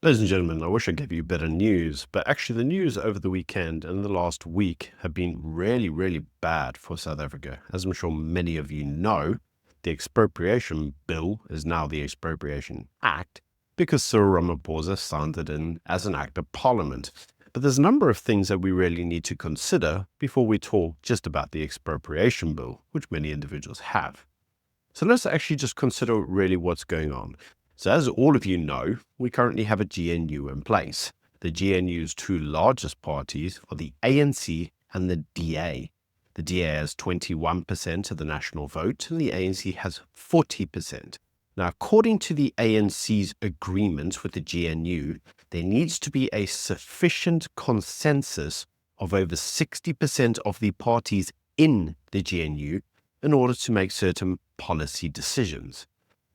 Ladies and gentlemen, I wish I gave you better news, but actually the news over the weekend and the last week have been really bad for South Africa. As I'm sure many of you know, the Expropriation Bill is now the Expropriation Act because Cyril Ramaphosa signed it in as an act of parliament. But there's a number of things that we really need to consider before we talk just about the Expropriation Bill, which many individuals have. So let's actually just consider really what's going on. So as all of you know, we currently have a GNU in place. The GNU's two largest parties are the ANC and the DA. The DA has 21% of the national vote and the ANC has 40%. Now, according to the ANC's agreement with the GNU, there needs to be a sufficient consensus of over 60% of the parties in the GNU in order to make certain policy decisions.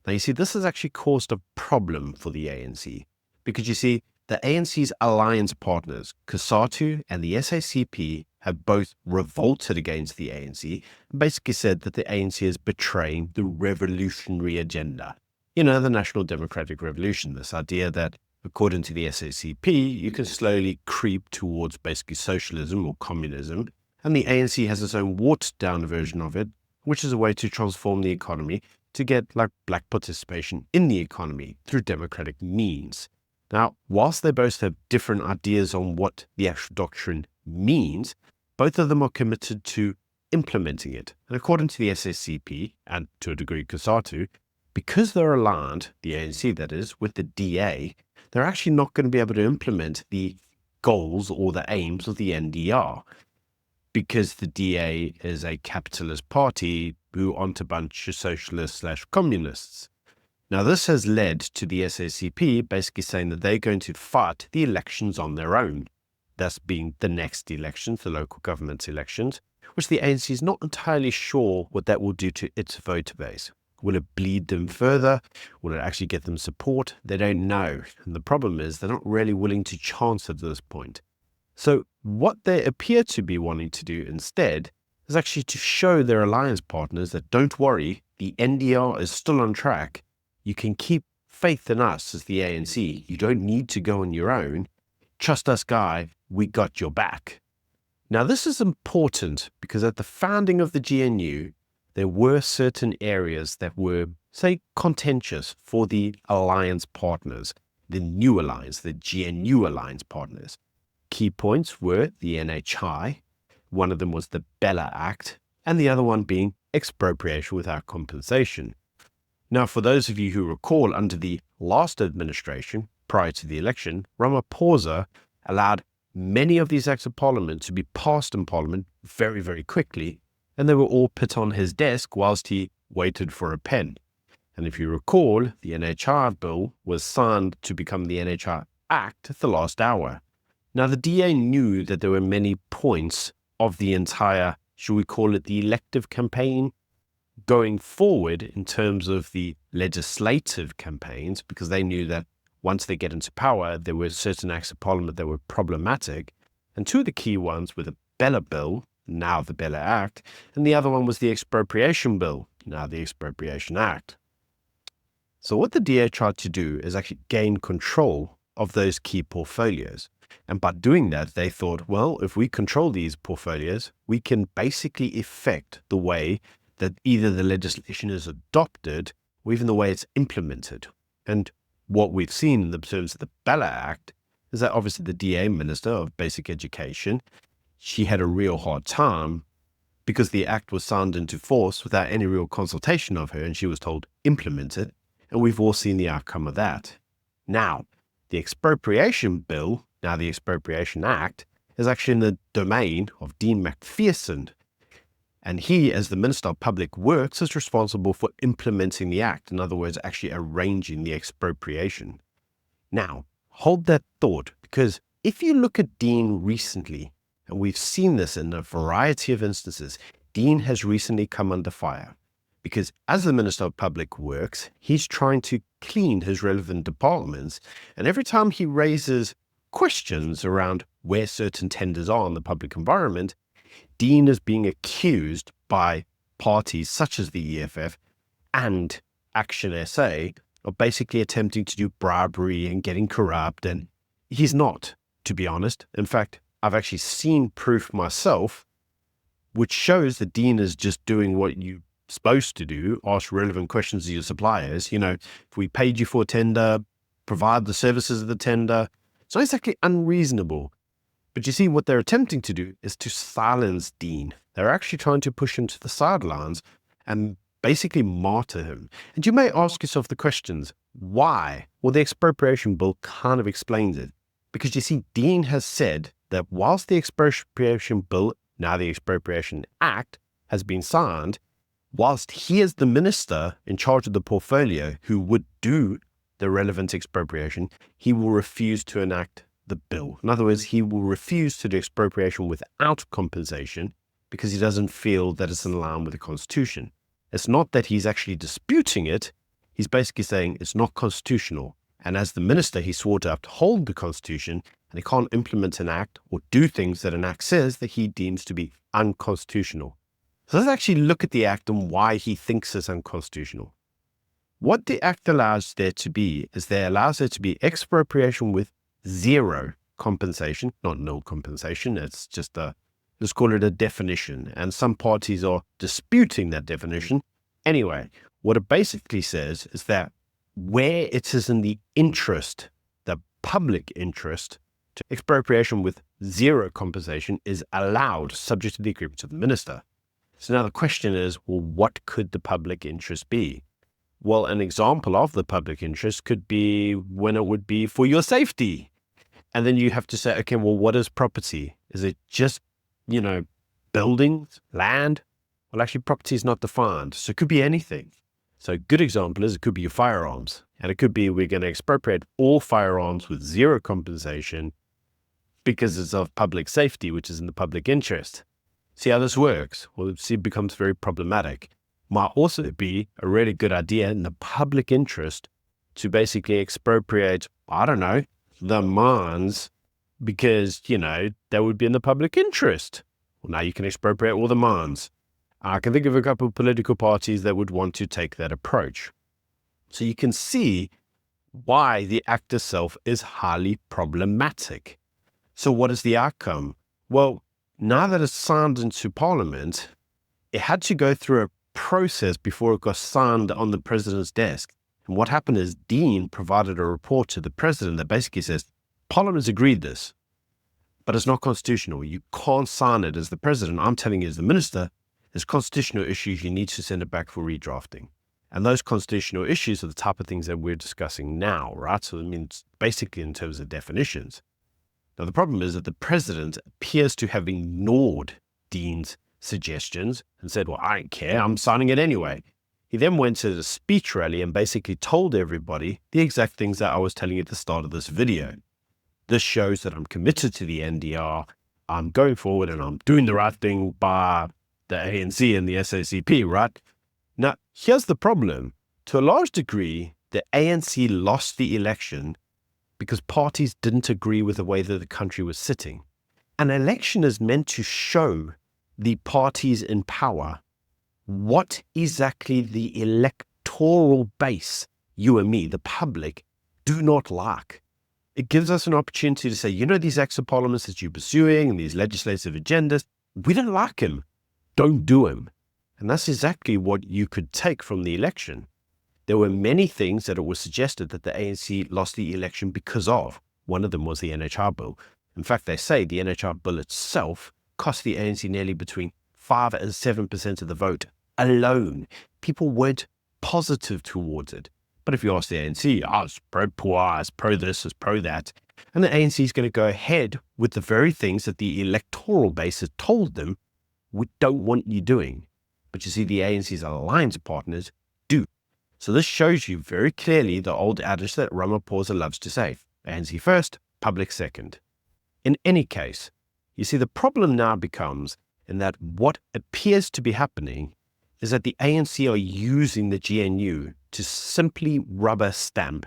Now, you see, this has actually caused a problem for the ANC because you see, the ANC's alliance partners, COSATU and the SACP, have both revolted against the ANC and basically said that the ANC is betraying the revolutionary agenda. You know, the National Democratic Revolution, this idea that, according to the SACP, you can slowly creep towards basically socialism or communism, and the ANC has its own watered-down version of it, which is a way to transform the economy to get like black participation in the economy through democratic means. Now, whilst they both have different ideas on what the actual doctrine means, both of them are committed to implementing it. And according to the SACP, and to a degree COSATU, because they're aligned, the ANC that is, with the DA, they're actually not going to be able to implement the goals or the aims of the NDR. Because the DA is a capitalist party who aren't a bunch of socialists/communists. Now, this has led to the SACP basically saying that they're going to fight the elections on their own, thus being the next elections, the local government elections, which the ANC is not entirely sure what that will do to its voter base. Will it bleed them further? Will it actually get them support? They don't know. And the problem is they're not really willing to chance at this point. So what they appear to be wanting to do instead is actually to show their alliance partners that don't worry, the NDR is still on track. You can keep faith in us as the ANC. You don't need to go on your own. Trust us, guy. We got your back. Now, this is important because at the founding of the GNU, there were certain areas that were, say, contentious for the alliance partners, the new alliance, the GNU alliance partners. Key points were the NHI, one of them was the Bella Act, and the other one being expropriation without compensation. Now, for those of you who recall, under the last administration, prior to the election, Ramaphosa allowed many of these acts of parliament to be passed in parliament very quickly, and they were all put on his desk whilst he waited for a pen. And if you recall, the NHI bill was signed to become the NHI Act at the last hour. Now, the DA knew that there were many points of the entire, should we call it the elective campaign, going forward in terms of the legislative campaigns, because they knew that once they get into power, there were certain acts of parliament that were problematic. And two of the key ones were the Bella Bill, now the Bella Act, and the other one was the Expropriation Bill, now the Expropriation Act. So what the DA tried to do is actually gain control of those key portfolios. And by doing that, they thought, well, if we control these portfolios, we can basically affect the way that either the legislation is adopted or even the way it's implemented. And what we've seen in the terms of the Bella Act is that obviously the DA Minister of Basic Education, she had a real hard time because the act was signed into force without any real consultation of her, and she was told, implement it. And we've all seen the outcome of that. Now, the Expropriation Bill, now the Expropriation Act, is actually in the domain of Dean Macpherson. And he, as the Minister of Public Works, is responsible for implementing the act. In other words, actually arranging the expropriation. Now, hold that thought, because if you look at Dean recently, and we've seen this in a variety of instances, Dean has recently come under fire. Because as the Minister of Public Works, he's trying to clean his relevant departments. And every time he raises questions around where certain tenders are in the public environment, Dean is being accused by parties such as the EFF and Action SA of basically attempting to do bribery and getting corrupt. And he's not, to be honest. In fact, I've actually seen proof myself, which shows that Dean is just doing what you're supposed to do, ask relevant questions to your suppliers. If we paid you for a tender, provide the services of the tender, it's not exactly unreasonable. But you see, what they're attempting to do is to silence Dean. They're actually trying to push him to the sidelines and basically martyr him. And you may ask yourself the questions, why? Well, the expropriation bill kind of explains it. Because you see, Dean has said that whilst the expropriation bill, now the Expropriation Act, has been signed, whilst he is the minister in charge of the portfolio who would do the relevant expropriation, he will refuse to enact the bill. In other words, he will refuse to do expropriation without compensation because he doesn't feel that it's in line with the Constitution. It's not that he's actually disputing it. He's basically saying it's not constitutional. And as the minister, he swore to uphold the Constitution, and he can't implement an act or do things that an act says that he deems to be unconstitutional. So let's actually look at the act and why he thinks it's unconstitutional. What the act allows there to be is there allows there to be expropriation with zero compensation, not no compensation. It's just let's call it a definition. And some parties are disputing that definition. Anyway, what it basically says is that where it is in the interest, the public interest, to expropriation with zero compensation is allowed subject to the agreement of the minister. So now the question is, well, what could the public interest be? Well, an example of the public interest could be when it would be for your safety. And then you have to say, okay, well, what is property? Is it just, buildings, land? Well, actually, property is not defined. So it could be anything. So a good example is it could be your firearms. And it could be we're going to expropriate all firearms with zero compensation because it's of public safety, which is in the public interest. See how this works? Well, see, it becomes very problematic. Might also be a really good idea in the public interest to basically expropriate, I don't know, the mines because, that would be in the public interest. Well, now you can expropriate all the mines. I can think of a couple of political parties that would want to take that approach. So you can see why the act itself is highly problematic. So what is the outcome? Well, now that it's signed into Parliament, it had to go through a process before it got signed on the president's desk. And what happened is Dean provided a report to the president that basically says, Parliament's agreed this, but it's not constitutional. You can't sign it as the president. I'm telling you as the minister, there's constitutional issues. You need to send it back for redrafting. And those constitutional issues are the type of things that we're discussing now, right? So it means basically in terms of definitions. Now, the problem is that the president appears to have ignored Dean's suggestions and said, well, I don't care, I'm signing it anyway. He then went to the speech rally and basically told everybody the exact things that I was telling you at the start of this video. This shows that I'm committed to the NDR, I'm going forward and I'm doing the right thing by the ANC and the SACP, right? Now, here's the problem. To a large degree, the ANC lost the election because parties didn't agree with the way that the country was sitting. An election is meant to show the parties in power what exactly the electoral base, you and me, the public, do not like. It gives us an opportunity to say, these acts of parliament that you're pursuing and these legislative agendas, we don't like them. Don't do them. And that's exactly what you could take from the election. There were many things that it was suggested that the ANC lost the election because of. One of them was the NHR bill. In fact, they say the NHR bill itself cost the ANC nearly between 5 and 7% of the vote alone. People weren't positive towards it. But if you ask the ANC, it's pro-poor, it's pro-this, it's pro-that, and the ANC is going to go ahead with the very things that the electoral base has told them we don't want you doing. But you see, the ANC's alliance partners do. So this shows you very clearly the old adage that Ramaphosa loves to say, ANC first, public second. In any case, you see, the problem now becomes in that what appears to be happening is that the ANC are using the GNU to simply rubber stamp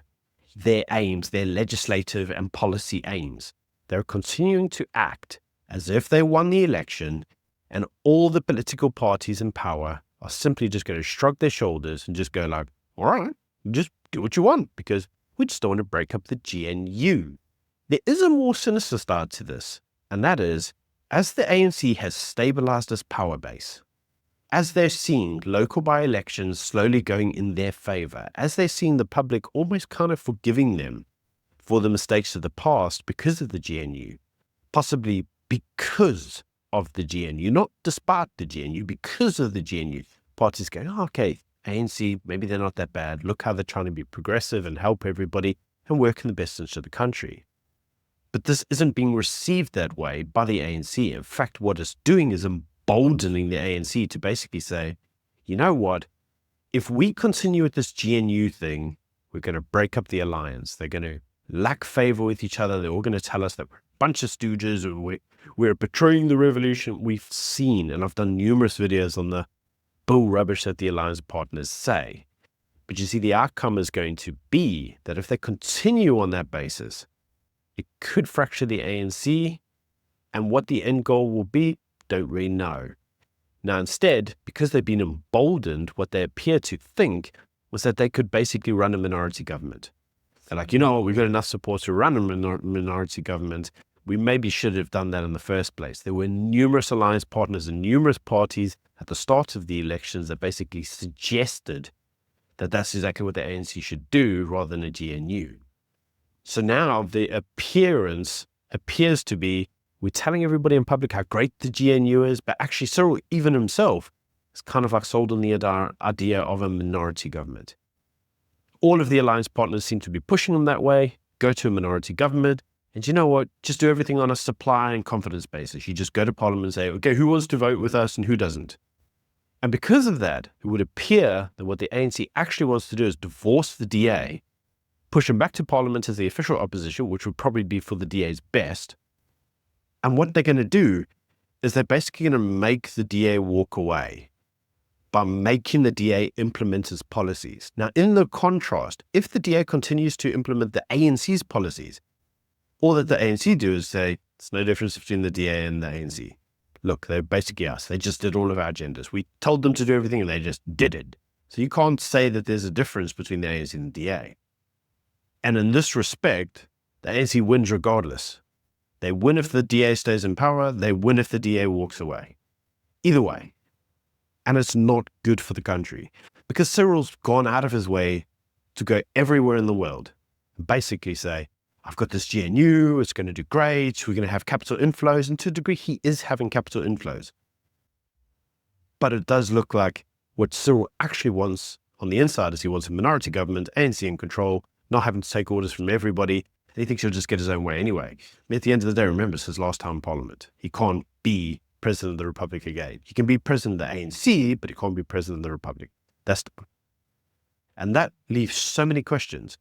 their aims, their legislative and policy aims. They're continuing to act as if they won the election, and all the political parties in power are simply just going to shrug their shoulders and just go like, all right, just do what you want because we just don't want to break up the GNU. There is a more sinister side to this, and that is, as the ANC has stabilized its power base, as they're seeing local by-elections slowly going in their favor, as they're seeing the public almost kind of forgiving them for the mistakes of the past because of the GNU, possibly because of the GNU, not despite the GNU, because of the GNU, parties going, oh, okay, ANC, maybe they're not that bad. Look how they're trying to be progressive and help everybody and work in the best interest of the country. But this isn't being received that way by the ANC. In fact, what it's doing is emboldening the ANC to basically say, you know what, if we continue with this GNU thing, we're going to break up the alliance. They're going to lack favor with each other. They're all going to tell us that we're a bunch of stooges or we're betraying the revolution. We've seen, and I've done numerous videos on the bull rubbish that the alliance partners say. But you see, the outcome is going to be that if they continue on that basis, it could fracture the ANC, and what the end goal will be, don't really know. Now, instead, because they've been emboldened, what they appear to think was that they could basically run a minority government. They're like, you know what, we've got enough support to run a minority government. We maybe should have done that in the first place. There were numerous alliance partners and numerous parties at the start of the elections that basically suggested that that's exactly what the ANC should do rather than a GNU. So now the appearance appears to be, we're telling everybody in public how great the GNU is, but actually Cyril, even himself, is kind of like sold on the idea of a minority government. All of the alliance partners seem to be pushing them that way, go to a minority government, and you know what, just do everything on a supply and confidence basis. You just go to Parliament and say, okay, who wants to vote with us and who doesn't? And because of that, it would appear that what the ANC actually wants to do is divorce the DA, push him back to Parliament as the official opposition, which would probably be for the DA's best. And what they're going to do is they're basically going to make the DA walk away by making the DA implement his policies. Now, in the contrast, if the DA continues to implement the ANC's policies, all that the ANC do is say, there's no difference between the DA and the ANC. Look, they're basically us. They just did all of our agendas. We told them to do everything and they just did it. So you can't say that there's a difference between the ANC and the DA. And in this respect, the ANC wins regardless. They win if the DA stays in power. They win if the DA walks away. Either way. And it's not good for the country because Cyril's gone out of his way to go everywhere in the world and basically say, I've got this GNU, it's going to do great, we're going to have capital inflows. And to a degree, he is having capital inflows. But it does look like what Cyril actually wants on the inside is he wants a minority government, ANC in control, not having to take orders from everybody. And he thinks he'll just get his own way anyway. I mean, at the end of the day, remember, it's his last time in Parliament. He can't be president of the Republic again. He can be president of the ANC, but he can't be president of the Republic. That's the point. And that leaves so many questions.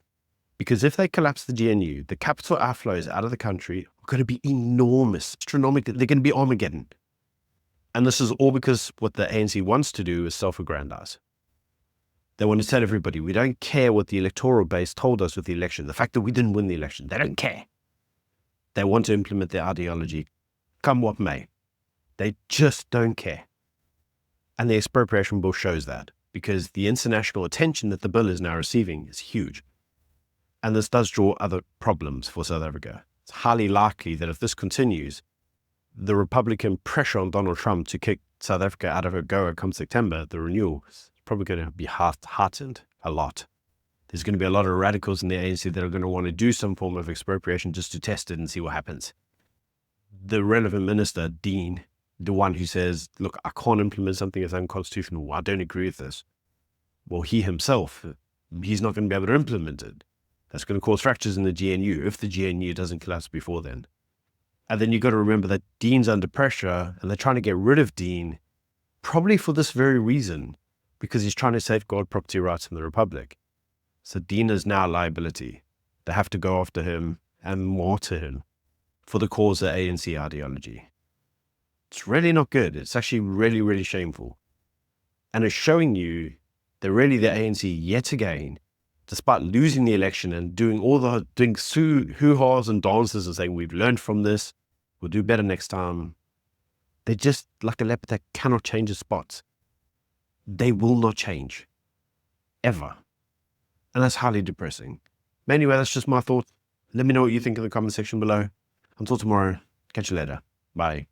Because if they collapse the GNU, the capital outflows out of the country are going to be enormous, astronomical. They're going to be Armageddon. And this is all because what the ANC wants to do is self-aggrandize. They want to tell everybody, we don't care what the electoral base told us with the election. The fact that we didn't win the election, they don't care. They want to implement their ideology, come what may. They just don't care. And the expropriation bill shows that, because the international attention that the bill is now receiving is huge. And this does draw other problems for South Africa. It's highly likely that if this continues, the Republican pressure on Donald Trump to kick South Africa out of AGOA come September, the renewal, is probably going to be heightened a lot. There's going to be a lot of radicals in the ANC that are going to want to do some form of expropriation just to test it and see what happens. The relevant minister, Dean, the one who says, look, I can't implement something that's unconstitutional, I don't agree with this. Well, he himself, he's not going to be able to implement it. That's going to cause fractures in the GNU if the GNU doesn't collapse before then. And then you've got to remember that Dean's under pressure and they're trying to get rid of Dean probably for this very reason, because he's trying to safeguard property rights in the Republic. So Dean is now a liability. They have to go after him and martyr him for the cause of ANC ideology. It's really not good. It's actually really, really shameful. And it's showing you that really the ANC yet again, despite losing the election and doing hoo-haws and dances and saying, we've learned from this, we'll do better next time. They're just like a leopard that cannot change its spots. They will not change. Ever. And that's highly depressing. But anyway, that's just my thought. Let me know what you think in the comment section below. Until tomorrow, catch you later. Bye.